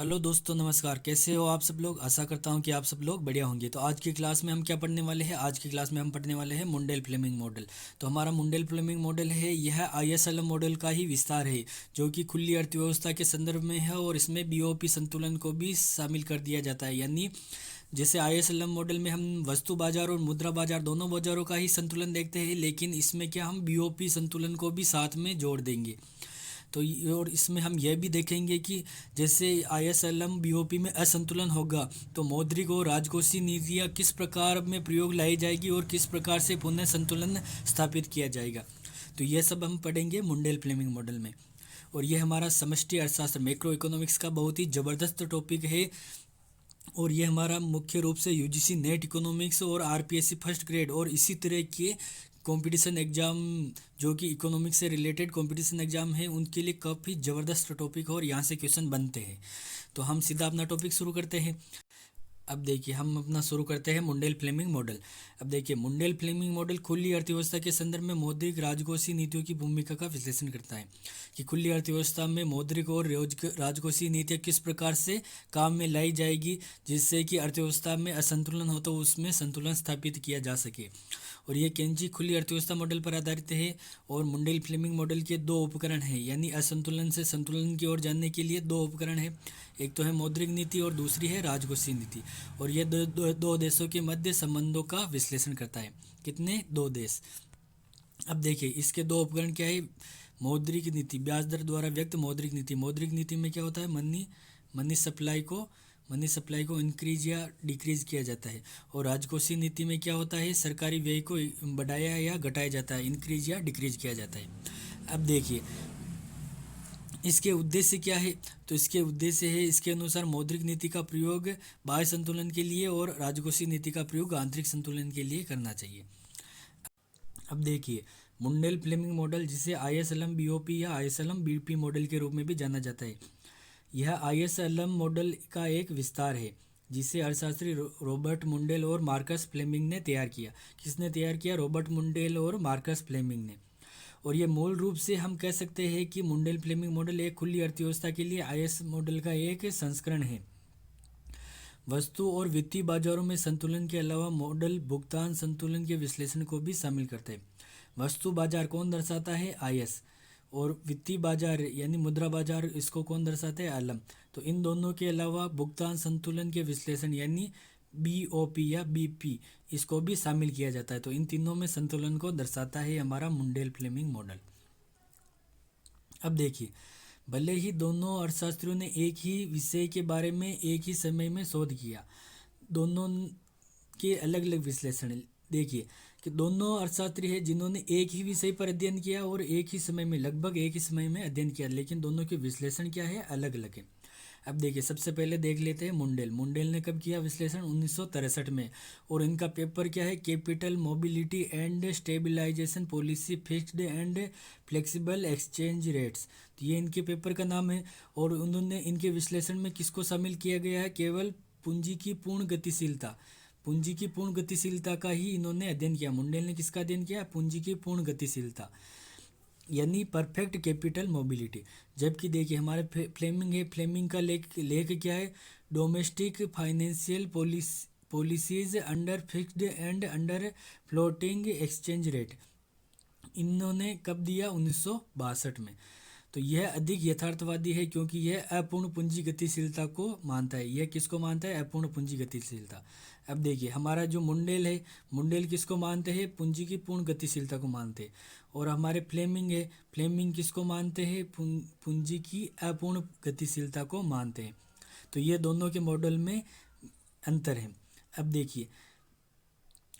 Hello दोस्तों, नमस्कार। कैसे हो आप सब लोग? आशा करता हूँ कि आप सब लोग बढ़िया होंगे। तो आज की क्लास में हम क्या पढ़ने वाले हैं? आज की क्लास में हम पढ़ने वाले हैं मुंडेल फ्लेमिंग मॉडल। तो हमारा मुंडेल फ्लेमिंग मॉडल है, यह आईएसएलएम मॉडल का ही विस्तार है, जो कि खुली अर्थव्यवस्था के संदर्भ में है और इसमें बीओपी संतुलन को भी शामिल कर दिया जाता है। यानी जैसे आईएसएलएम मॉडल में हम वस्तु बाजार और मुद्रा बाजार दोनों बाजारों का ही संतुलन देखते हैं, लेकिन इसमें क्या हम बीओपी संतुलन को भी साथ में जोड़ देंगे। तो और इसमें हम यह भी देखेंगे कि जैसे आईएसएलएम बीओपी में असंतुलन होगा तो मौद्रिक और राजकोषीय नीतियाँ किस प्रकार में प्रयोग लाई जाएगी और किस प्रकार से पुनः संतुलन स्थापित किया जाएगा। तो यह सब हम पढ़ेंगे मुंडेल फ्लेमिंग मॉडल में। और ये हमारा समष्टि अर्थशास्त्र मैक्रो इकोनॉमिक्स का बहुत ही ज़बरदस्त टॉपिक है। और ये हमारा मुख्य रूप से यूजीसी नेट इकोनॉमिक्स और आरपीएससी फर्स्ट ग्रेड और इसी तरह के कंपटीशन एग्ज़ाम, जो कि इकोनॉमिक्स से रिलेटेड कंपटीशन एग्ज़ाम है, उनके लिए काफ़ी ज़बरदस्त टॉपिक है और यहाँ से क्वेश्चन बनते हैं। तो हम सीधा अपना टॉपिक शुरू करते हैं। अब देखिए, हम अपना शुरू करते हैं मुंडेल फ्लेमिंग मॉडल। अब देखिए, मुंडेल फ्लेमिंग मॉडल खुली अर्थव्यवस्था के संदर्भ में मौद्रिक राजकोषीय नीतियों की भूमिका का विश्लेषण करता है कि खुली अर्थव्यवस्था में मौद्रिक और राजकोषीय नीतियाँ किस प्रकार से काम में लाई जाएगी, जिससे कि अर्थव्यवस्था में असंतुलन हो तो उसमें संतुलन स्थापित किया जा सके। और ये केंजी खुली अर्थव्यवस्था मॉडल पर आधारित है। और मुंडेल फ्लेमिंग मॉडल के दो उपकरण हैं, यानी असंतुलन से संतुलन की ओर जानने के लिए दो उपकरण हैं। एक तो है मौद्रिक नीति और दूसरी है राजकोषीय नीति। और ये दो देशों के मध्य संबंधों का विश्लेषण करता है। कितने? दो देश। अब देखिए, इसके दो उपकरण क्या है? मौद्रिक नीति, ब्याज दर द्वारा व्यक्त मौद्रिक नीति। मौद्रिक नीति में क्या होता है? मनी सप्लाई को इंक्रीज या डिक्रीज किया जाता है। और राजकोषीय नीति में क्या होता है? सरकारी व्यय को बढ़ाया या घटाया जाता है, इंक्रीज या डिक्रीज किया जाता है। अब देखिए, इसके उद्देश्य क्या है? तो इसके उद्देश्य है, इसके अनुसार मौद्रिक नीति का प्रयोग बाह्य संतुलन के लिए और राजकोषीय नीति का प्रयोग आंतरिक संतुलन के लिए करना चाहिए। अब देखिए, मुंडेल फ्लेमिंग मॉडल, जिसे आईएसएलएम बीओपी या आईएसएलएम बीपी मॉडल के रूप में भी जाना जाता है, यह आईएसएलएम मॉडल का एक विस्तार है, जिसे अर्थशास्त्री रॉबर्ट मुंडेल और मार्कस फ्लेमिंग ने तैयार किया। किसने तैयार किया? रॉबर्ट मुंडेल और मार्कस फ्लेमिंग ने। और ये मूल रूप से हम कह सकते हैं कि मुंडेल फ्लेमिंग मॉडल एक खुली अर्थव्यवस्था के लिए आईएस मॉडल का एक संस्करण है। वस्तु और वित्तीय बाजारों में संतुलन के अलावा मॉडल भुगतान संतुलन के विश्लेषण को भी शामिल करते हैं। वस्तु बाजार कौन दर्शाता है? आईएस। और वित्तीय बाजार यानी मुद्रा बाजार, इसको कौन दर्शाता है? एलएम। तो इन दोनों के अलावा भुगतान संतुलन के विश्लेषण यानी बीओपी या बीपी, इसको भी शामिल किया जाता है। तो इन तीनों में संतुलन को दर्शाता है हमारा मुंडेल फ्लेमिंग मॉडल। अब देखिए, भले ही दोनों अर्थशास्त्रियों ने एक ही विषय के बारे में एक ही समय में शोध किया, दोनों के अलग अलग विश्लेषण देखिए कि दोनों अर्थशास्त्री हैं जिन्होंने एक ही विषय पर अध्ययन किया और एक ही समय में, लगभग एक ही समय में अध्ययन किया, लेकिन दोनों के विश्लेषण क्या है? अलग अलग है। अब देखिए, सबसे पहले देख लेते हैं मुंडेल। मुंडेल ने कब किया विश्लेषण? 1963 में। और इनका पेपर क्या है? Capital mobility and stabilization policy, fixed and flexible exchange rates. तो ये इनके पेपर का नाम है। और उन्होंने इनके विश्लेषण में किसको शामिल किया गया है? केवल पूंजी की पूर्ण गतिशीलता, पूंजी की पूर्ण गतिशीलता का ही इन्होंने अध्ययन किया। मुंडेल ने किसका अध्ययन किया? पूंजी की पूर्ण गतिशीलता, यानी परफेक्ट कैपिटल मोबिलिटी। जबकि देखिए, हमारे फ्लेमिंग है, फ्लेमिंग का लेख क्या है? Domestic financial policies under fixed and under floating exchange rate. इन्होंने कब दिया? 1962 में। तो यह अधिक यथार्थवादी है क्योंकि यह अपूर्ण पूंजी गतिशीलता को मानता है। यह किसको मानता है? अपूर्ण पूंजी गतिशीलता। अब देखिए, हमारा जो मुंडेल है, मुंडेल किसको मानते हैं? पूंजी की पूर्ण गतिशीलता को मानते हैं। और हमारे फ्लेमिंग है, फ्लेमिंग किसको मानते हैं? पूंजी की अपूर्ण गतिशीलता को मानते हैं। तो ये दोनों के मॉडल में अंतर है। अब देखिए,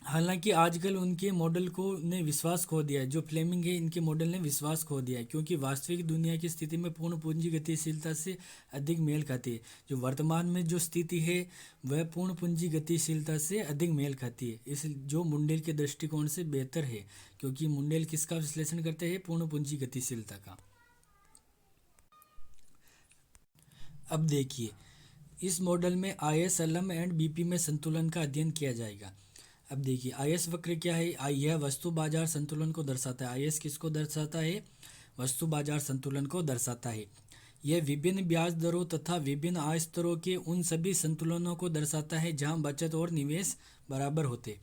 हालांकि आजकल उनके मॉडल को ने विश्वास खो दिया है, जो फ्लेमिंग है इनके मॉडल ने विश्वास खो दिया है, क्योंकि वास्तविक दुनिया की स्थिति में पूर्ण पूंजी गतिशीलता से अधिक मेल खाती है। जो वर्तमान में जो स्थिति है वह पूर्ण पूंजी गतिशीलता से अधिक मेल खाती है, इस जो मुंडेल के दृष्टिकोण से बेहतर है, क्योंकि मुंडेल किसका विश्लेषण करते हैं? पूर्ण पूंजी गतिशीलता का। अब देखिए, इस मॉडल में आईएस, एलएम एंड बीपी में संतुलन का अध्ययन किया जाएगा। अब देखिए, आईएस वक्र क्या है? यह वस्तु बाजार संतुलन को दर्शाता है। आईएस किसको दर्शाता है? वस्तु बाजार संतुलन को दर्शाता है। यह विभिन्न ब्याज दरों तथा विभिन्न आय स्तरों के उन सभी संतुलनों को दर्शाता है जहां बचत और निवेश बराबर होते।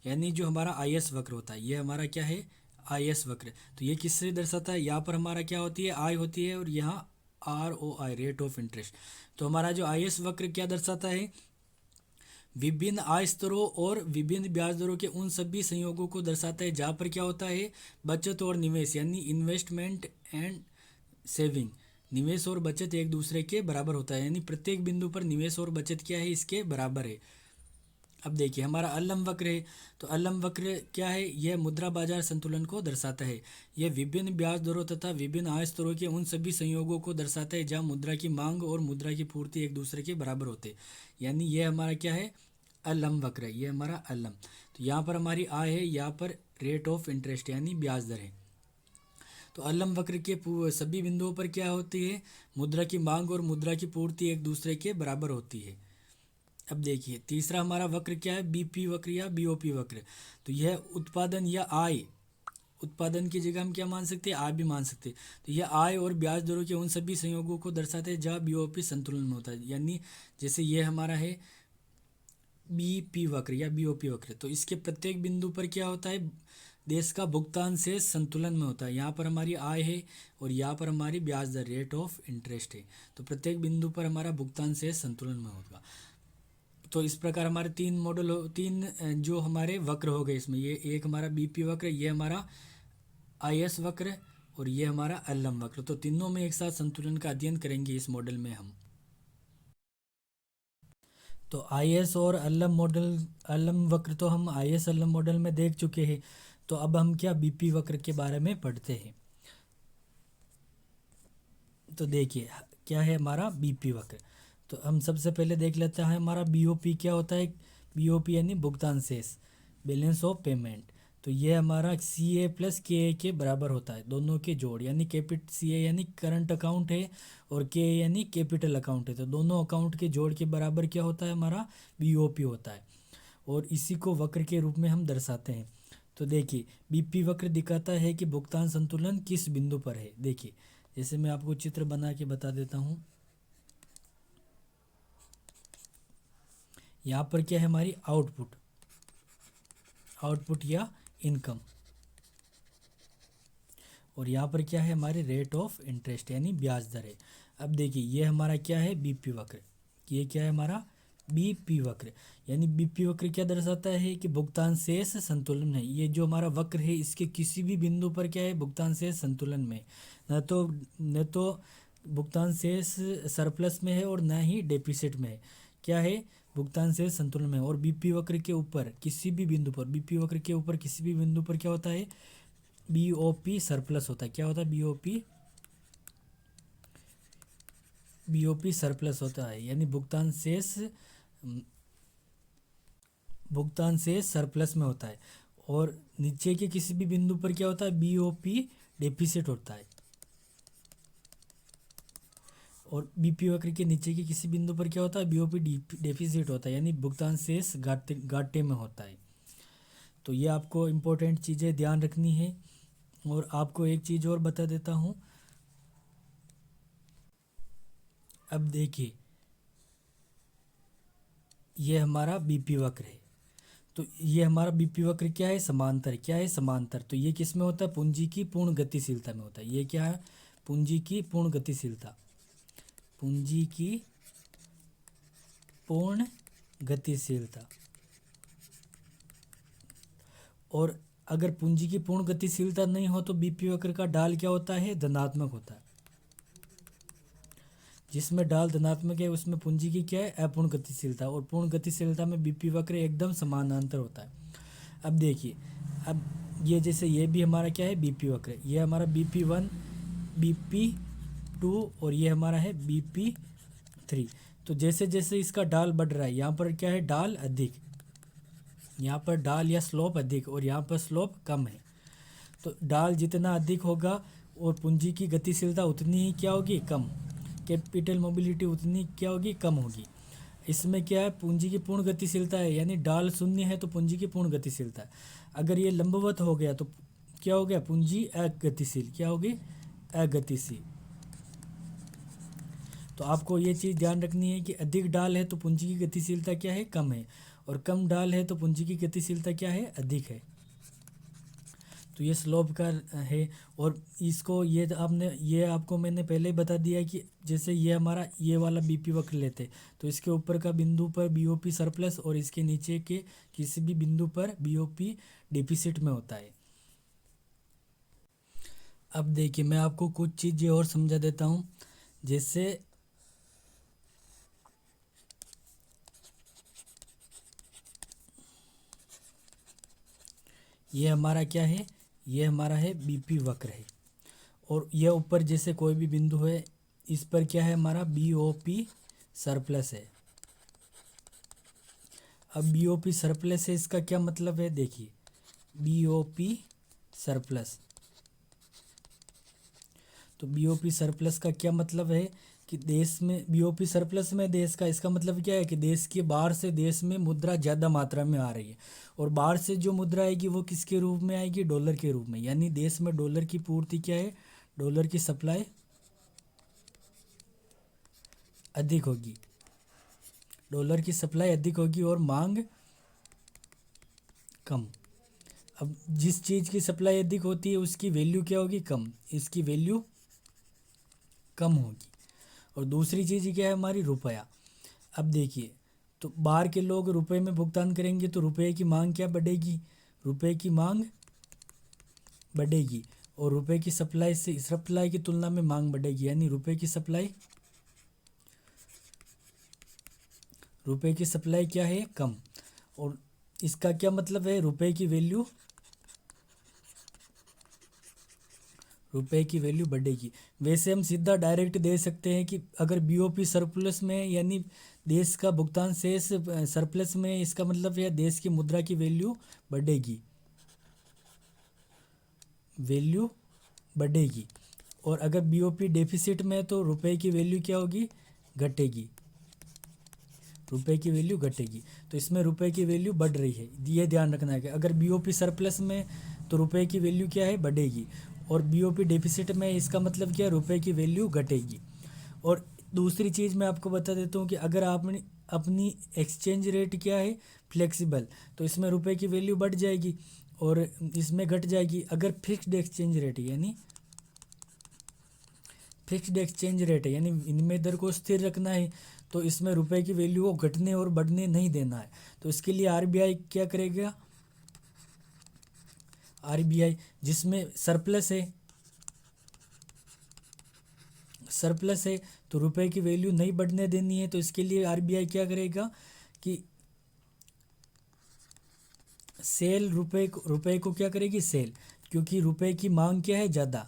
यानी जो हमारा आईएस वक्र होता है, ये हमारा क्या है, आईएस वक्र। तो ये किससे दर्शाता है, यहाँ पर हमारा क्या होती है, आय होती है, और यहाँ ROI, रेट ऑफ इंटरेस्ट। तो हमारा जो आईएस वक्र क्या दर्शाता है, विभिन्न आय स्तरों और विभिन्न ब्याज दरों के उन सभी संयोगों को दर्शाता है जहाँ पर क्या होता है, बचत और निवेश, यानी इन्वेस्टमेंट एंड सेविंग, निवेश और बचत एक दूसरे के बराबर होता है। यानी प्रत्येक बिंदु पर निवेश और बचत क्या है, इसके बराबर है। अब देखिए हमारा अल्लम वक्र है, तो अल्लम वक्र क्या है, यह मुद्रा बाजार संतुलन को दर्शाता है। यह विभिन्न ब्याज दरों तथा विभिन्न आय स्तरों के उन सभी संयोगों को दर्शाता है जहां मुद्रा की मांग और मुद्रा की पूर्ति एक दूसरे के बराबर होते। यानी यह हमारा क्या है, अल्लम वक्र है, ये हमारा अल्लम। तो यहाँ पर हमारी आय है, यहाँ पर रेट ऑफ इंटरेस्ट यानी ब्याज दर है। तो अल्लम वक्र के सभी बिंदुओं पर क्या होती है, मुद्रा की मांग और मुद्रा की पूर्ति एक दूसरे के बराबर होती है। अब देखिए तीसरा हमारा वक्र क्या है, बीपी वक्र या बीओपी वक्र। तो यह उत्पादन या आय, उत्पादन की जगह हम क्या मान सकते हैं, आय भी मान सकते हैं। तो यह आय और ब्याज दरों के उन सभी संयोगों को दर्शाते हैं जहाँ बीओपी संतुलन में होता है। यानी जैसे ये हमारा है बीपी वक्र या बीओपी वक्र, तो इसके प्रत्येक बिंदु पर क्या होता है, देश का भुगतान से संतुलन में होता है। यहाँ पर हमारी आय है और यहाँ पर हमारी ब्याज दर, रेट ऑफ इंटरेस्ट है। तो प्रत्येक बिंदु पर हमारा भुगतान से संतुलन में होगा। तो इस प्रकार हमारे तीन मॉडल हो, जो हमारे वक्र हो गए इसमें, ये एक हमारा बीपी वक्र, ये हमारा आईएस वक्र और ये हमारा अल्लम वक्र। तो तीनों में एक साथ संतुलन का अध्ययन करेंगे इस मॉडल में हम। तो आईएस और अल्लम मॉडल, अल्लम वक्र तो हम आईएस अल्लम मॉडल में देख चुके हैं। तो अब हम क्या बीपी वक्र के बारे में पढ़ते हैं। तो देखिए क्या है हमारा बीपी वक्र। तो हम सबसे पहले देख लेते हैं हमारा बीओपी क्या होता है। बीओपी यानी भुगतान शेष, बैलेंस ऑफ पेमेंट। तो ये हमारा CA प्लस KA के बराबर होता है, दोनों के जोड़। यानी CA यानी करंट अकाउंट है और KA यानी कैपिटल अकाउंट है। तो दोनों अकाउंट के जोड़ के बराबर क्या होता है, हमारा बीओपी होता है। और इसी को वक्र के रूप में हम दर्शाते हैं। तो देखिए बीपी वक्र दिखाता है कि भुगतान संतुलन किस बिंदु पर है। देखिए जैसे मैं आपको चित्र बना के बता देता हूँ। यहाँ पर क्या है हमारी आउटपुट, आउटपुट या इनकम, और यहाँ पर क्या है हमारे रेट ऑफ इंटरेस्ट यानी ब्याज दर है। अब देखिए ये हमारा क्या है बीपी वक्र, ये क्या है हमारा बीपी वक्र। यानी बीपी वक्र क्या दर्शाता है कि भुगतान शेष संतुलन है। ये जो हमारा वक्र है इसके किसी भी बिंदु पर क्या है, भुगतान शेष संतुलन में, न तो भुगतान शेष सरप्लस में है और ना ही डेफिसिट में है। क्या है, भुगतान शेष संतुलन में। और बीपी वक्र के ऊपर किसी भी बिंदु पर, बीपी वक्र के ऊपर किसी भी बिंदु पर क्या होता है, बीओपी सरप्लस होता है। क्या होता है, बीओपी सरप्लस होता है। यानी भुगतान शेष सरप्लस में होता है। और नीचे के किसी भी बिंदु पर क्या होता है, बीओपी डेफिसिट होता है। और बीपी वक्र के नीचे के किसी बिंदु पर क्या होता है, बीओपी डेफिसिट होता है, यानी भुगतान शेष घाटे में होता है। तो ये आपको इम्पोर्टेंट चीज़ें ध्यान रखनी है। और आपको एक चीज़ और बता देता हूँ। अब देखिए ये हमारा बीपी वक्र है। तो ये हमारा बीपी वक्र क्या है, समांतर। क्या है, समांतर। तो ये किस में होता है, पूंजी की पूर्ण गतिशीलता में होता है। ये क्या है, पूंजी की पूर्ण गतिशीलता, पूंजी की पूर्ण गतिशीलता। और अगर पूंजी की पूर्ण गतिशीलता नहीं हो तो बीपी वक्र का ढाल क्या होता है, धनात्मक होता है। जिसमें ढाल धनात्मक है उसमें पूंजी की क्या है, अपूर्ण गतिशीलता। और पूर्ण गतिशीलता में बीपी वक्र एकदम समानांतर होता है। अब देखिए, अब ये जैसे ये भी हमारा क्या है, बीपी वक्र। ये हमारा BP1, BP2 और ये हमारा है BP3। तो जैसे जैसे इसका ढाल बढ़ रहा है, यहाँ पर क्या है, ढाल अधिक, यहाँ पर ढाल या स्लोप अधिक और यहाँ पर स्लोप कम है। तो ढाल जितना अधिक होगा और पूंजी की गतिशीलता उतनी ही क्या होगी, कम। कैपिटल मोबिलिटी उतनी क्या होगी, कम होगी। इसमें क्या है, पूंजी की पूर्ण गतिशीलता है, यानी ढाल शून्य है तो पूंजी की पूर्ण गतिशीलता है। अगर ये लंबवत हो गया तो क्या हो गया, पूंजी अगतिशील। क्या होगी, अगतिशील। तो आपको ये चीज़ ध्यान रखनी है कि अधिक डाल है तो पूंजी की गतिशीलता क्या है, कम है, और कम डाल है तो पूंजी की गतिशीलता क्या है, अधिक है। तो ये स्लोप का है। और इसको ये आपको मैंने पहले ही बता दिया है कि जैसे ये हमारा ये वाला बीपी वक्र लेते, तो इसके ऊपर का बिंदु पर बीओपी सरप्लस और इसके नीचे के किसी भी बिंदु पर बीओपी डिफिसिट में होता है। अब देखिए मैं आपको कुछ चीज़ें और समझा देता हूँ। जैसे ये हमारा क्या है, ये हमारा है बीपी वक्र है, और यह ऊपर जैसे कोई भी बिंदु है इस पर क्या है, हमारा बीओपी सरप्लस है। अब बीओपी सरप्लस है, इसका क्या मतलब है, देखिए बीओपी सरप्लस, तो बीओपी सरप्लस का क्या मतलब है कि देश में बीओपी सरप्लस में देश का, इसका मतलब क्या है कि देश के बाहर से देश में मुद्रा ज़्यादा मात्रा में आ रही है, और बाहर से जो मुद्रा आएगी वो किसके रूप में आएगी, डॉलर के रूप में। यानी देश में डॉलर की पूर्ति क्या है, डॉलर की सप्लाई अधिक होगी, डॉलर की सप्लाई अधिक होगी और मांग कम। अब जिस चीज़ की सप्लाई अधिक होती है उसकी वैल्यू क्या होगी, कम, इसकी वैल्यू कम होगी। और दूसरी चीज़ क्या है हमारी, रुपया। अब देखिए तो बाहर के लोग रुपए में भुगतान करेंगे तो रुपए की मांग क्या बढ़ेगी, रुपए की मांग बढ़ेगी, और रुपए की सप्लाई से सप्लाई की तुलना में मांग बढ़ेगी, यानी रुपए की सप्लाई क्या है, कम। और इसका क्या मतलब है, रुपए की वैल्यू बढ़ेगी। वैसे हम सीधा डायरेक्ट दे सकते हैं कि अगर बीओपी सरप्लस में यानी देश का भुगतान शेष सरप्लस में, इसका मतलब है देश की मुद्रा की वैल्यू बढ़ेगी। और अगर बीओपी डेफिसिट में तो रुपए की वैल्यू क्या होगी, घटेगी, रुपए की वैल्यू घटेगी। तो इसमें रुपए की वैल्यू बढ़ रही है, ये ध्यान रखना है कि अगर बीओपी सरप्लस में तो रुपए की वैल्यू क्या है, बढ़ेगी, और बीओपी डेफिसिट में इसका मतलब क्या है, रुपए की वैल्यू घटेगी। और दूसरी चीज़ मैं आपको बता देता हूँ कि अगर आपने अपनी एक्सचेंज रेट क्या है, फ्लेक्सिबल, तो इसमें रुपए की वैल्यू बढ़ जाएगी और इसमें घट जाएगी। अगर फिक्स्ड एक्सचेंज रेट है यानी विनिमय दर को स्थिर रखना है, तो इसमें रुपए की वैल्यू को घटने और बढ़ने नहीं देना है। तो इसके लिए आरबीआई क्या करेगा, आरबीआई जिसमें सरप्लस है तो रुपए की वैल्यू नहीं बढ़ने देनी है, तो इसके लिए आरबीआई क्या करेगा कि सेल रुपए को क्या करेगी, सेल, क्योंकि रुपए की मांग क्या है, ज़्यादा,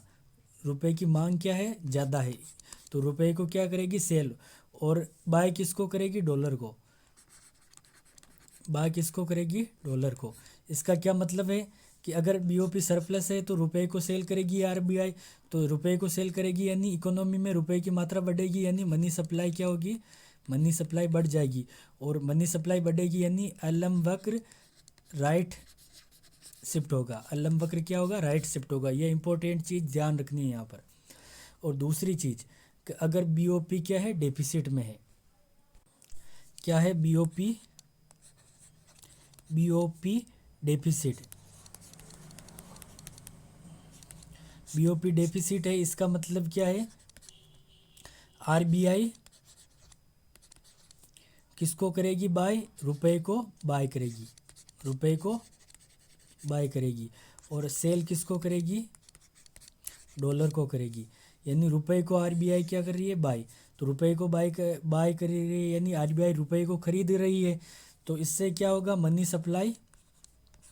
रुपए की मांग क्या है, ज़्यादा है, तो रुपए को क्या करेगी, सेल, और बाय किसको करेगी, डॉलर को, बाय किसको करेगी, डॉलर को। इसका क्या मतलब है कि अगर बीओपी सरप्लस है तो रुपए को सेल करेगी आरबीआई, तो रुपए को सेल करेगी यानी इकोनॉमी में रुपए की मात्रा बढ़ेगी, यानी मनी सप्लाई क्या होगी, मनी सप्लाई बढ़ जाएगी, और मनी सप्लाई बढ़ेगी यानी एलएम वक्र राइट शिफ्ट होगा, एलएम वक्र क्या होगा, राइट शिफ्ट होगा। ये इंपॉर्टेंट चीज़ ध्यान रखनी है यहाँ पर। और दूसरी चीज़ कि अगर बीओपी क्या है, डेफिसिट में है, क्या है बीओपी डेफिसिट, बीओपी डेफिसिट है, इसका मतलब क्या है, आरबीआई किसको करेगी, बाय, रुपए को बाय करेगी, रुपए को बाय करेगी, और सेल किसको करेगी, डॉलर को करेगी। यानी रुपए को आरबीआई क्या कर रही है, बाय, तो रुपए को बाय कर रही है, यानी आरबीआई रुपए को खरीद रही है, तो इससे क्या होगा, मनी सप्लाई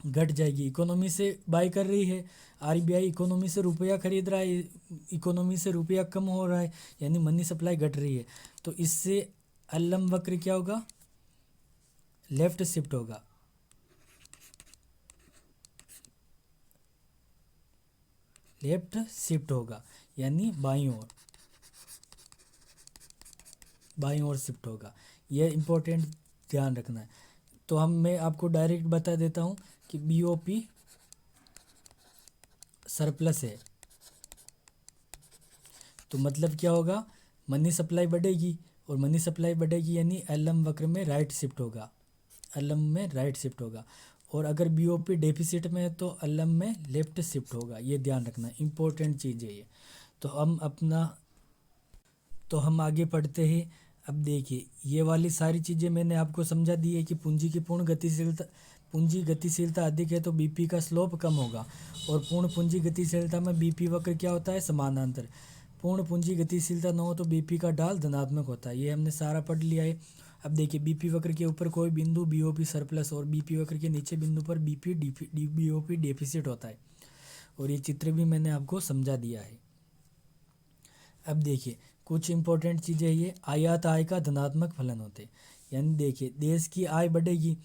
घट जाएगी। इकोनॉमी से बाय कर रही है आरबीआई, इकोनॉमी से रुपया खरीद रहा है, इकोनॉमी से रुपया कम हो रहा है, यानी मनी सप्लाई घट रही है, तो इससे एलएम वक्र क्या होगा, लेफ्ट शिफ्ट होगा, यानी बाईं ओर शिफ्ट होगा। यह इंपॉर्टेंट ध्यान रखना है। तो मैं आपको डायरेक्ट बता देता हूँ कि बीओपी सरप्लस है तो मतलब क्या होगा, मनी सप्लाई बढ़ेगी, और मनी सप्लाई बढ़ेगी यानी एलएम वक्र में राइट शिफ्ट होगा, एलएम में राइट शिफ्ट होगा। और अगर बीओपी डेफिसिट में है तो एलएम में लेफ्ट शिफ्ट होगा। ये ध्यान रखना, इंपॉर्टेंट चीज़ है ये। तो हम आगे पढ़ते हैं। अब देखिए, ये वाली सारी चीज़ें मैंने आपको समझा दी है कि पूंजी गतिशीलता अधिक है तो बीपी का स्लोप कम होगा, और पूर्ण पूंजी गतिशीलता में बीपी वक्र क्या होता है, समानांतर। पूर्ण पूंजी गतिशीलता न हो तो बीपी का ढाल धनात्मक होता है। ये हमने सारा पढ़ लिया है। अब देखिए, बीपी वक्र के ऊपर कोई बिंदु बीओपी सरप्लस और बीपी वक्र के नीचे बिंदु पर बीओपी डेफिसिट होता है, और ये चित्र भी मैंने आपको समझा दिया है। अब देखिए, कुछ इंपॉर्टेंट चीज़ें, ये आयात आय का धनात्मक फलन होते हैं। यानी देखिए, देश की आय बढ़ेगी,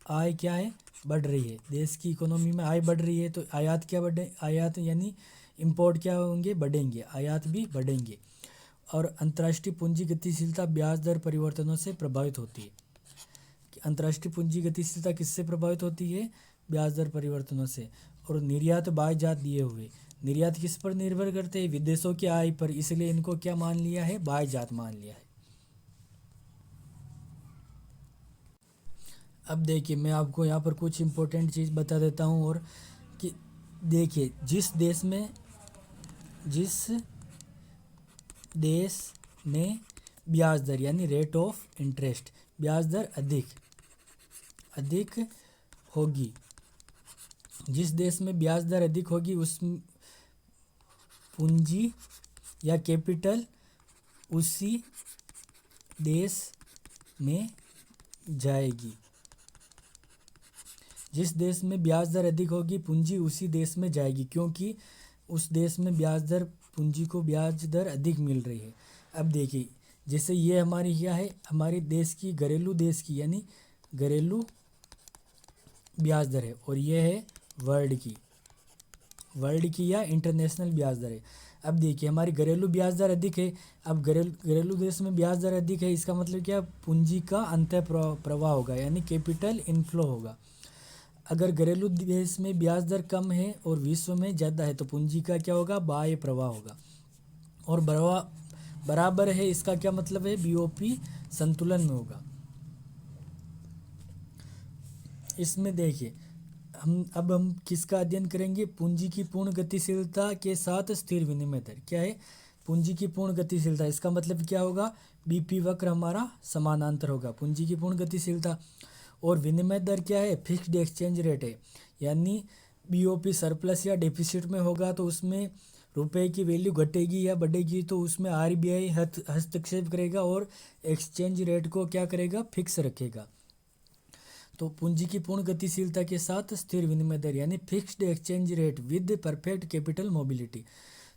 आय क्या है, बढ़ रही है, देश की इकोनॉमी में आय बढ़ रही है, तो आयात क्या बढ़े, आयात यानी इंपोर्ट क्या होंगे, बढ़ेंगे, आयात भी बढ़ेंगे। और अंतर्राष्ट्रीय पूंजी गतिशीलता ब्याज दर परिवर्तनों से प्रभावित होती है। कि अंतर्राष्ट्रीय पूंजी गतिशीलता किससे प्रभावित होती है, ब्याज दर परिवर्तनों से। और निर्यात बायजात दिए हुए, निर्यात किस पर निर्भर करते हैं, विदेशों की आय पर, इसलिए इनको क्या मान लिया है, बायजात मान लिया है। अब देखिए, मैं आपको यहाँ पर कुछ इंपॉर्टेंट चीज़ बता देता हूँ। और कि देखिए, जिस देश में ब्याज दर यानी रेट ऑफ इंटरेस्ट, ब्याज दर अधिक होगी, जिस देश में ब्याज दर अधिक होगी उस पूंजी या कैपिटल उसी देश में जाएगी। जिस देश में ब्याज दर अधिक होगी पूंजी उसी देश में जाएगी, क्योंकि उस देश में ब्याज दर, पूंजी को ब्याज दर अधिक मिल रही है। अब देखिए, जैसे ये हमारी क्या है, हमारे देश की, घरेलू देश की यानी घरेलू ब्याज दर है, और ये है वर्ल्ड की या इंटरनेशनल ब्याज दर है। अब देखिए, हमारी घरेलू ब्याज दर अधिक है। अब घरेलू देश में ब्याज दर अधिक है, इसका मतलब क्या, पूंजी का अंतः प्रवाह होगा यानी कैपिटल इनफ्लो होगा। अगर घरेलू देश में ब्याज दर कम है और विश्व में ज़्यादा है तो पूंजी का क्या होगा, बाह्य प्रवाह होगा। और बराबर है, इसका क्या मतलब है, बीओपी संतुलन में होगा। इसमें देखिए, हम किसका अध्ययन करेंगे, पूंजी की पूर्ण गतिशीलता के साथ स्थिर विनिमय दर। क्या है, पूंजी की पूर्ण गतिशीलता, इसका मतलब क्या होगा, बीपी वक्र हमारा समानांतर होगा, पूंजी की पूर्ण गतिशीलता। और विनिमय दर क्या है, फिक्स्ड एक्सचेंज रेट है, यानी बीओपी सरप्लस या डेफिसिट में होगा तो उसमें रुपए की वैल्यू घटेगी या बढ़ेगी, तो उसमें आरबीआई हस्तक्षेप करेगा और एक्सचेंज रेट को क्या करेगा, फिक्स रखेगा। तो पूंजी की पूर्ण गतिशीलता के साथ स्थिर विनिमय दर यानी fixed exchange rate with perfect capital mobility.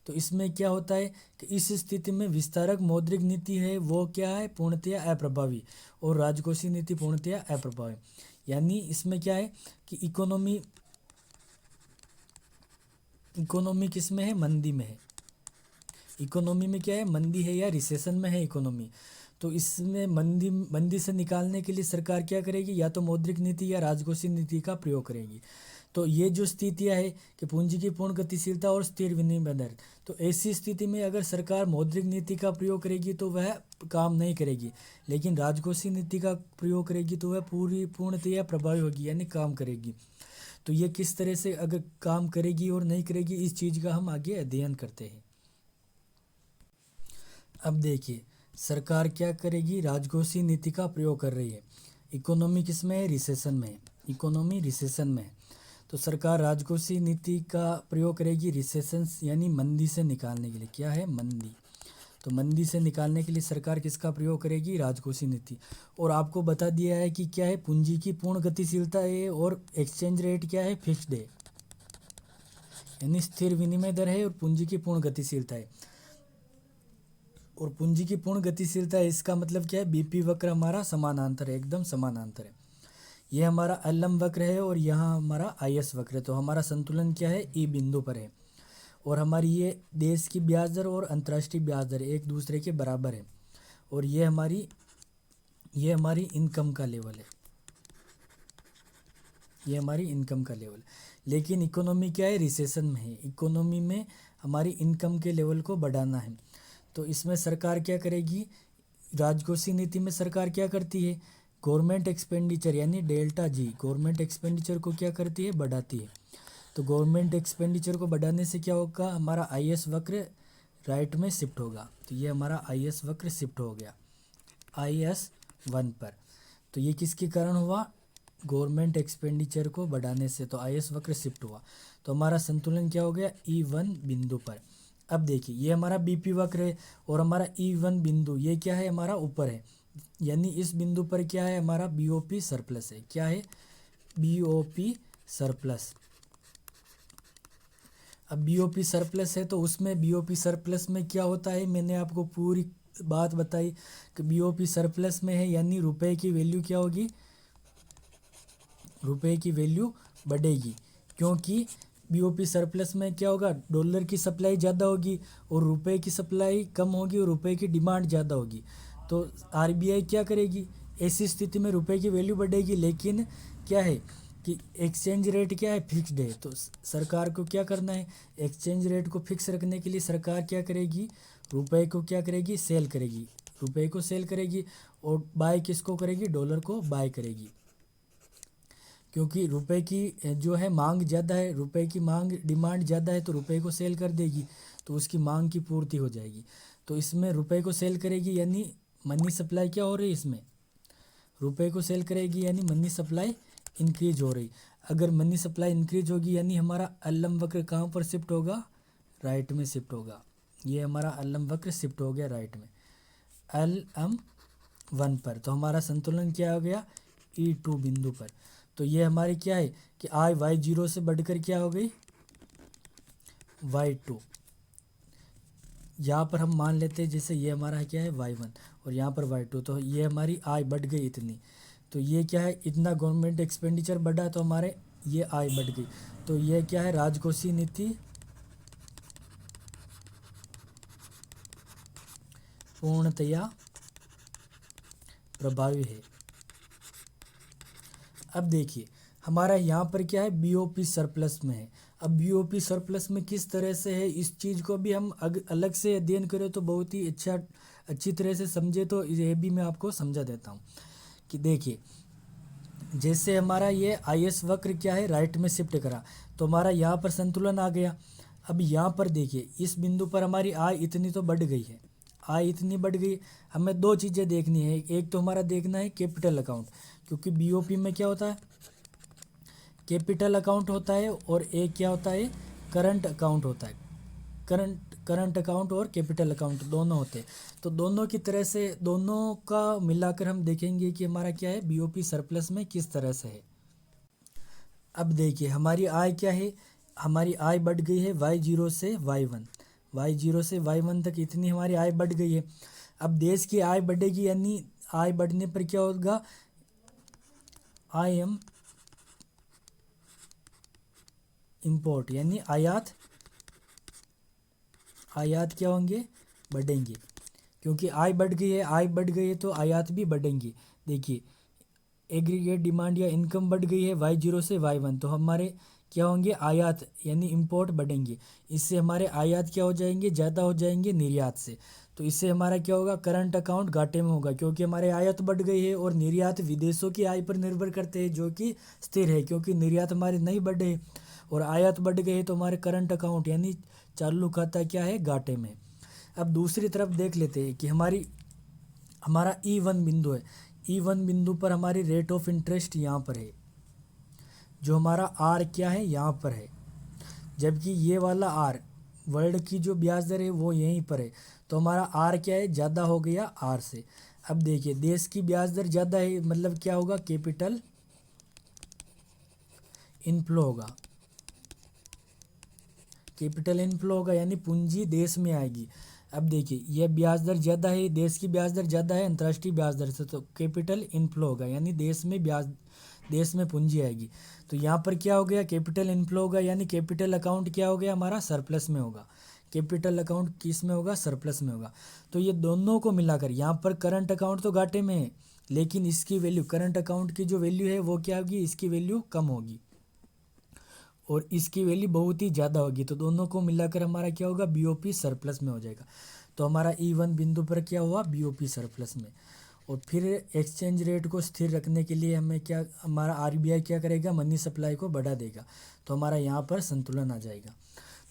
तो इसमें क्या होता है कि इस स्थिति में विस्तारक मौद्रिक नीति है वो क्या है, पूर्णतया अप्रभावी, और राजकोषीय नीति पूर्णतया अप्रभावी। यानी इसमें क्या है कि इकोनॉमी किस में है, मंदी में है। इकोनॉमी में क्या है, मंदी है या रिसेशन में है इकोनॉमी। तो इसमें मंदी से निकालने के लिए सरकार क्या करेगी, या तो मौद्रिक नीति या राजकोषीय नीति का प्रयोग करेगी। तो ये जो स्थितियाँ है कि पूंजी की पूर्ण गतिशीलता और स्थिर विनिमय दर, तो ऐसी स्थिति में अगर सरकार मौद्रिक नीति का प्रयोग करेगी तो वह काम नहीं करेगी, लेकिन राजकोषीय नीति का प्रयोग करेगी तो वह पूर्णतया प्रभावी होगी यानी काम करेगी। तो ये किस तरह से अगर काम करेगी और नहीं करेगी, इस चीज़ का हम आगे अध्ययन करते हैं। अब देखिए, सरकार क्या करेगी, राजकोषीय नीति का प्रयोग कर रही है। इकोनॉमी किस में है, रिसेशन में है, इकोनॉमी रिसेशन में है। तो सरकार राजकोषीय नीति का प्रयोग करेगी रिसेशन यानी मंदी से निकालने के लिए। क्या है, मंदी। तो मंदी से निकालने के लिए सरकार किसका प्रयोग करेगी, राजकोषीय नीति। और आपको बता दिया है कि क्या है, पूंजी की पूर्ण गतिशीलता है और एक्सचेंज रेट क्या है, फिक्स्ड है, यानी स्थिर विनिमय दर है और पूंजी की पूर्ण गतिशीलता है। और पूंजी की पूर्ण गतिशीलता है, इसका मतलब क्या है, बीपी वक्र हमारा समानांतर है, एकदम समानांतर है। ये हमारा एलएम वक्र है और यहाँ हमारा आईएस वक्र है। तो हमारा संतुलन क्या है, ई बिंदु पर है। और हमारी ये देश की ब्याज दर और अंतर्राष्ट्रीय ब्याज दर एक दूसरे के बराबर है। और ये हमारी इनकम का लेवल है, ये हमारी इनकम का लेवल। लेकिन इकोनॉमी क्या है, रिसेशन में है, इकोनॉमी में हमारी इनकम के लेवल को बढ़ाना है। तो इसमें सरकार क्या करेगी, राजकोषीय नीति में सरकार क्या करती है, गवर्नमेंट एक्सपेंडिचर यानी डेल्टा जी, गवर्नमेंट एक्सपेंडिचर को क्या करती है, बढ़ाती है। तो गवर्नमेंट एक्सपेंडिचर को बढ़ाने से क्या होगा, हमारा आईएस वक्र राइट में शिफ्ट होगा। तो ये हमारा आईएस वक्र शिफ्ट हो गया IS 1 पर। तो ये किसके कारण हुआ, गवर्नमेंट एक्सपेंडिचर को बढ़ाने से, तो आईएस वक्र शिफ्ट हुआ। तो हमारा संतुलन क्या हो गया, E1 बिंदु पर। अब देखिए ये हमारा बीपी वक्र है और हमारा E1 बिंदु ये क्या है, हमारा ऊपर है, यानी इस बिंदु पर क्या है, हमारा बीओपी सरप्लस है। क्या है, बीओपी सरप्लस। अब बीओपी सरप्लस है तो उसमें बीओपी सरप्लस में क्या होता है, मैंने आपको पूरी बात बताई कि बीओपी सरप्लस में है, यानी रुपए की वैल्यू क्या होगी, रुपए की वैल्यू बढ़ेगी, क्योंकि बीओपी सरप्लस में क्या होगा, डॉलर की सप्लाई ज़्यादा होगी और रुपए की सप्लाई कम होगी और रुपए की डिमांड ज़्यादा होगी। तो आरबीआई क्या करेगी, ऐसी स्थिति में रुपए की वैल्यू बढ़ेगी, लेकिन क्या है कि एक्सचेंज रेट क्या है, फिक्स्ड है। तो सरकार को क्या करना है, एक्सचेंज रेट को फिक्स रखने के लिए सरकार क्या करेगी, रुपए को क्या करेगी, सेल करेगी, रुपए को सेल करेगी और बाय किसको करेगी, डॉलर को बाय करेगी, क्योंकि रुपए की जो है मांग ज़्यादा है, रुपए की मांग डिमांड ज़्यादा है तो रुपए को सेल कर देगी, तो उसकी मांग की पूर्ति हो जाएगी। तो इसमें रुपए को सेल करेगी यानी मनी सप्लाई क्या हो रही है, इसमें रुपए को सेल करेगी यानी मनी सप्लाई इंक्रीज हो रही। अगर मनी सप्लाई इंक्रीज होगी यानी हमारा अल्लम वक्र कहाँ पर शिफ्ट होगा, राइट में शिफ्ट होगा। ये हमारा अल्लम वक्र शिफ्ट हो गया राइट में, LM1 पर। तो हमारा संतुलन क्या हो गया, E2 बिंदु पर। तो ये हमारी क्या है कि Y0 से बढ़कर क्या हो गई, Y2। यहाँ पर हम मान लेते हैं जैसे ये हमारा क्या है Y1 और यहाँ पर Y2, तो ये हमारी आय बढ़ गई इतनी। तो ये क्या है, इतना गवर्नमेंट एक्सपेंडिचर बढ़ा तो हमारे ये आय बढ़ गई। तो ये क्या है, राजकोषीय नीति पूर्णतया प्रभावी है। अब देखिए हमारा यहाँ पर क्या है, बीओपी सरप्लस में है। अब बीओपी सरप्लस में किस तरह से है, इस चीज़ को भी हम अलग से अध्ययन करें तो बहुत ही अच्छी तरह से समझे, तो ये भी मैं आपको समझा देता हूँ कि देखिए जैसे हमारा ये आईएस वक्र क्या है, राइट में शिफ्ट करा तो हमारा यहाँ पर संतुलन आ गया। अब यहाँ पर देखिए इस बिंदु पर हमारी आय इतनी तो बढ़ गई है, आय इतनी बढ़ गई। हमें दो चीज़ें देखनी है, एक तो हमारा देखना है कैपिटल अकाउंट, क्योंकि बीओपी में क्या होता है, कैपिटल अकाउंट होता है और एक क्या होता है, करंट अकाउंट होता है। करंट अकाउंट और कैपिटल अकाउंट दोनों होते हैं। तो दोनों की तरह से दोनों का मिलाकर हम देखेंगे कि हमारा क्या है, बीओपी सरप्लस में किस तरह से है। अब देखिए हमारी आय क्या है, हमारी आय बढ़ गई है Y0 से Y1, Y0 से Y1 तक इतनी हमारी आय बढ़ गई है। अब देश की आय बढ़ेगी यानी आय बढ़ने पर क्या होगा, IM इम्पोर्ट यानी आयात क्या होंगे, बढ़ेंगे, क्योंकि आय बढ़ गई है, आय बढ़ गई है तो आयात भी बढ़ेंगी। देखिए एग्रीगेट डिमांड या इनकम बढ़ गई है Y0 से Y1, तो हमारे क्या होंगे, आयात यानी इंपोर्ट बढ़ेंगे। इससे हमारे आयात क्या हो जाएंगे, ज़्यादा हो जाएंगे निर्यात से। तो इससे हमारा क्या होगा, करंट अकाउंट घाटे में होगा, क्योंकि हमारे आयात बढ़ गई है और निर्यात विदेशों की आय पर निर्भर करते हैं जो कि स्थिर है, क्योंकि निर्यात हमारे नहीं बढ़े और आयात बढ़ गई है तो हमारे करंट अकाउंट यानी चालू खाता क्या है, घाटे में। अब दूसरी तरफ देख लेते हैं कि हमारा E1 बिंदु है, E1 बिंदु पर हमारी रेट ऑफ इंटरेस्ट यहाँ पर है, जो हमारा आर क्या है, यहाँ पर है, जबकि ये वाला आर वर्ल्ड की जो ब्याज दर है वो यहीं पर है। तो हमारा आर क्या है, ज़्यादा हो गया आर से। अब देखिए देश की ब्याज दर ज़्यादा है, मतलब क्या होगा, कैपिटल इनफ्लो होगा, कैपिटल इनफ्लो होगा यानी पूंजी देश में आएगी। अब देखिए यह ब्याज दर ज़्यादा है, देश की ब्याज दर ज़्यादा है अंतर्राष्ट्रीय ब्याज दर से, तो कैपिटल इनफ्लो होगा यानी देश में पूंजी आएगी। तो यहाँ पर क्या हो गया, कैपिटल इनफ्लो होगा यानी कैपिटल अकाउंट क्या हो गया, हमारा सरप्लस में होगा। कैपिटल अकाउंट किस में होगा, सरप्लस में होगा। तो ये दोनों को मिलाकर यहाँ पर करंट अकाउंट तो घाटे में है, लेकिन इसकी वैल्यू, करंट अकाउंट की जो वैल्यू है वो क्या होगी, इसकी वैल्यू कम होगी और इसकी वैल्यू बहुत ही ज़्यादा होगी। तो दोनों को मिलाकर हमारा क्या होगा, बीओपी सरप्लस में हो जाएगा। तो हमारा E1 बिंदु पर क्या हुआ, BOP सरप्लस में। और फिर एक्सचेंज रेट को स्थिर रखने के लिए हमें क्या, हमारा RBI क्या करेगा, मनी सप्लाई को बढ़ा देगा, तो हमारा यहाँ पर संतुलन आ जाएगा।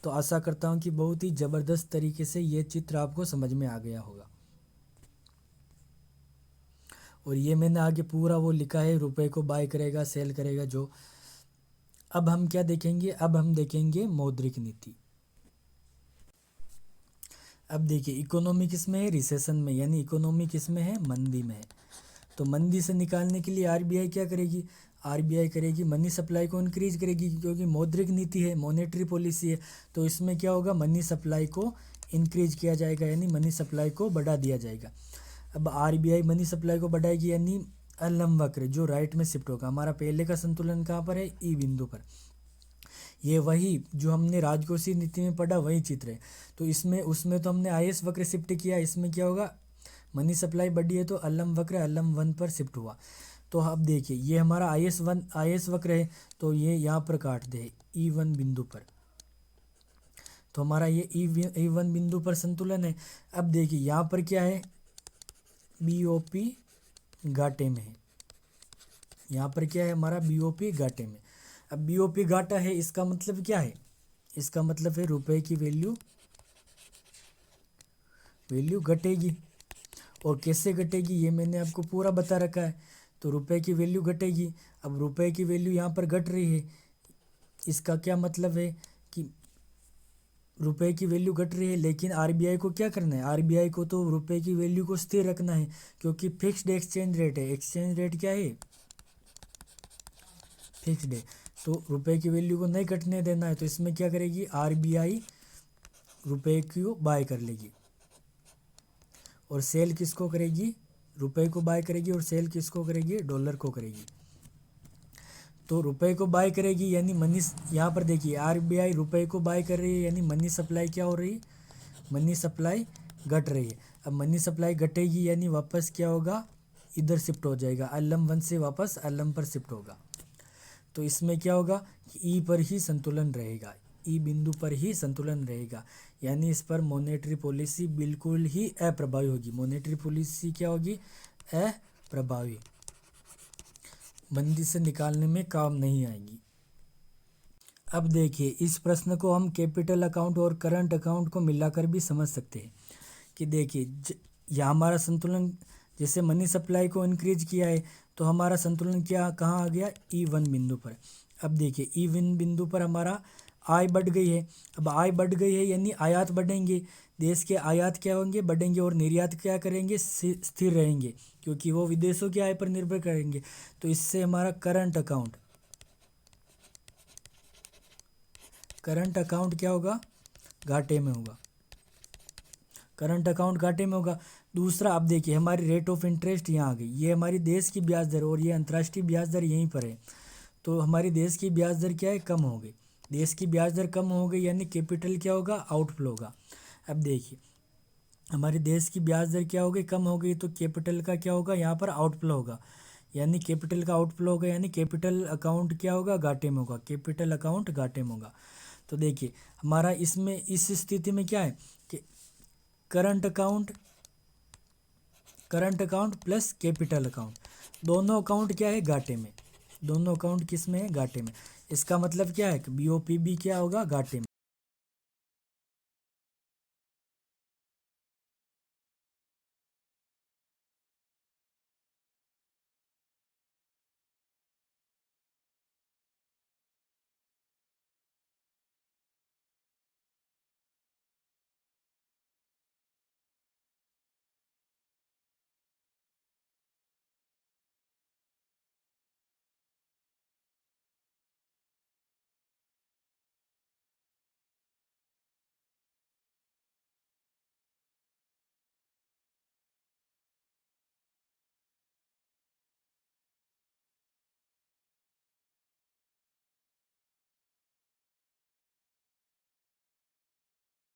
तो आशा करता हूँ कि बहुत ही ज़बरदस्त तरीके से ये चित्र आपको समझ में आ गया होगा। और ये मैंने आगे पूरा वो लिखा है, रुपए को बाय करेगा, सेल करेगा जो। अब हम क्या देखेंगे, अब हम देखेंगे मौद्रिक नीति। अब देखिए इकोनॉमी किस में है, रिसेशन में, यानी इकोनॉमी किस में है, मंदी में है। तो मंदी से निकालने के लिए RBI क्या करेगी, RBI करेगी मनी सप्लाई को इंक्रीज करेगी, क्योंकि मौद्रिक नीति है, मॉनेटरी पॉलिसी है। तो इसमें क्या होगा, मनी सप्लाई को इंक्रीज किया जाएगा, यानी मनी सप्लाई को बढ़ा दिया जाएगा। अब RBI मनी सप्लाई को बढ़ाएगी, यानी लंब वक्र जो राइट में शिफ्ट होगा। हमारा पहले का संतुलन कहाँ पर है, E बिंदु पर। ये वही जो हमने राजकोषीय नीति में पढ़ा वही चित्र है। तो इसमें उसमें तो हमने IS वक्र शिफ्ट किया, इसमें क्या होगा, मनी सप्लाई बढ़ी है तो अलम वक्र अलम 1 पर शिफ्ट हुआ। तो अब देखिए ये हमारा IS वक्र है, तो ये यहाँ पर काट दे E1 बिंदु पर। तो हमारा ये E1 बिंदु पर संतुलन है। अब देखिए यहाँ पर क्या है, BOP घाटे में है। यहाँ पर क्या है हमारा, BOP घाटे में। अब BOP घाटा है, इसका मतलब क्या है, इसका मतलब है रुपए की वैल्यू घटेगी। और कैसे घटेगी ये मैंने आपको पूरा बता रखा है। तो रुपए की वैल्यू घटेगी। अब रुपए की वैल्यू यहाँ पर घट रही है, इसका क्या मतलब है कि रुपए की वैल्यू घट रही है, लेकिन RBI को क्या करना है, RBI को तो रुपए की वैल्यू को स्थिर रखना है, क्योंकि फिक्स्ड एक्सचेंज रेट है। एक्सचेंज रेट क्या है, फिक्स्ड है। तो रुपए की वैल्यू को नहीं घटने देना है। तो इसमें क्या करेगी, RBI रुपए को बाय कर लेगी, और सेल किसको करेगी, रुपए को बाय करेगी, और सेल किसको करेगी, डॉलर को करेगी। तो रुपए को बाय करेगी यानी मनी, यहाँ पर देखिए RBI रुपए को बाय कर रही है, यानी मनी सप्लाई क्या हो रही है, मनी सप्लाई घट रही है। अब मनी सप्लाई घटेगी यानी वापस क्या होगा, इधर शिफ्ट हो जाएगा, अलम 1 से वापस अलम पर शिफ्ट होगा। तो इसमें क्या होगा कि E पर ही संतुलन रहेगा, E बिंदु पर ही संतुलन रहेगा, यानी इस पर मॉनेटरी पॉलिसी बिल्कुल ही अप्रभावी होगी। मॉनेटरी पॉलिसी क्या होगी, अप्रभावी, मंदी से निकालने में काम नहीं आएगी। अब देखिए इस प्रश्न को हम कैपिटल अकाउंट और करंट अकाउंट को मिलाकर भी समझ सकते हैं कि देखिए यहाँ हमारा संतुलन, जैसे मनी सप्लाई को इंक्रीज किया है तो हमारा संतुलन क्या कहाँ आ गया, E1 बिंदु पर। अब देखिए E1 बिंदु पर हमारा आय बढ़ गई है। अब आय बढ़ गई है यानी आयात बढ़ेंगे, देश के आयात क्या होंगे, बढ़ेंगे, और निर्यात क्या करेंगे, स्थिर रहेंगे, क्योंकि वो विदेशों की आय पर निर्भर करेंगे। तो इससे हमारा करंट अकाउंट क्या होगा, घाटे में होगा, करंट अकाउंट घाटे में होगा। दूसरा अब देखिए हमारी रेट ऑफ इंटरेस्ट यहाँ आ गई, ये हमारी देश की ब्याज दर और ये अंतर्राष्ट्रीय ब्याज दर यहीं पर है। तो हमारी देश की ब्याज दर क्या है, कम हो गई। देश की ब्याज दर कम हो गई यानी कैपिटल क्या होगा, आउटफ्लो होगा। अब देखिए हमारे देश की ब्याज दर क्या हो गई, कम हो गई, तो कैपिटल का क्या होगा, यहाँ पर आउटफ्लो होगा, यानी कैपिटल का आउटफ्लो होगा, यानी कैपिटल अकाउंट क्या होगा, घाटे में होगा, कैपिटल अकाउंट घाटे में होगा। तो देखिए हमारा इसमें इस स्थिति में क्या है कि current account plus capital account, दोनों अकाउंट क्या है, घाटे में, दोनों अकाउंट किस में है, घाटे में। इसका मतलब क्या है कि BOP भी क्या होगा, घाटे में।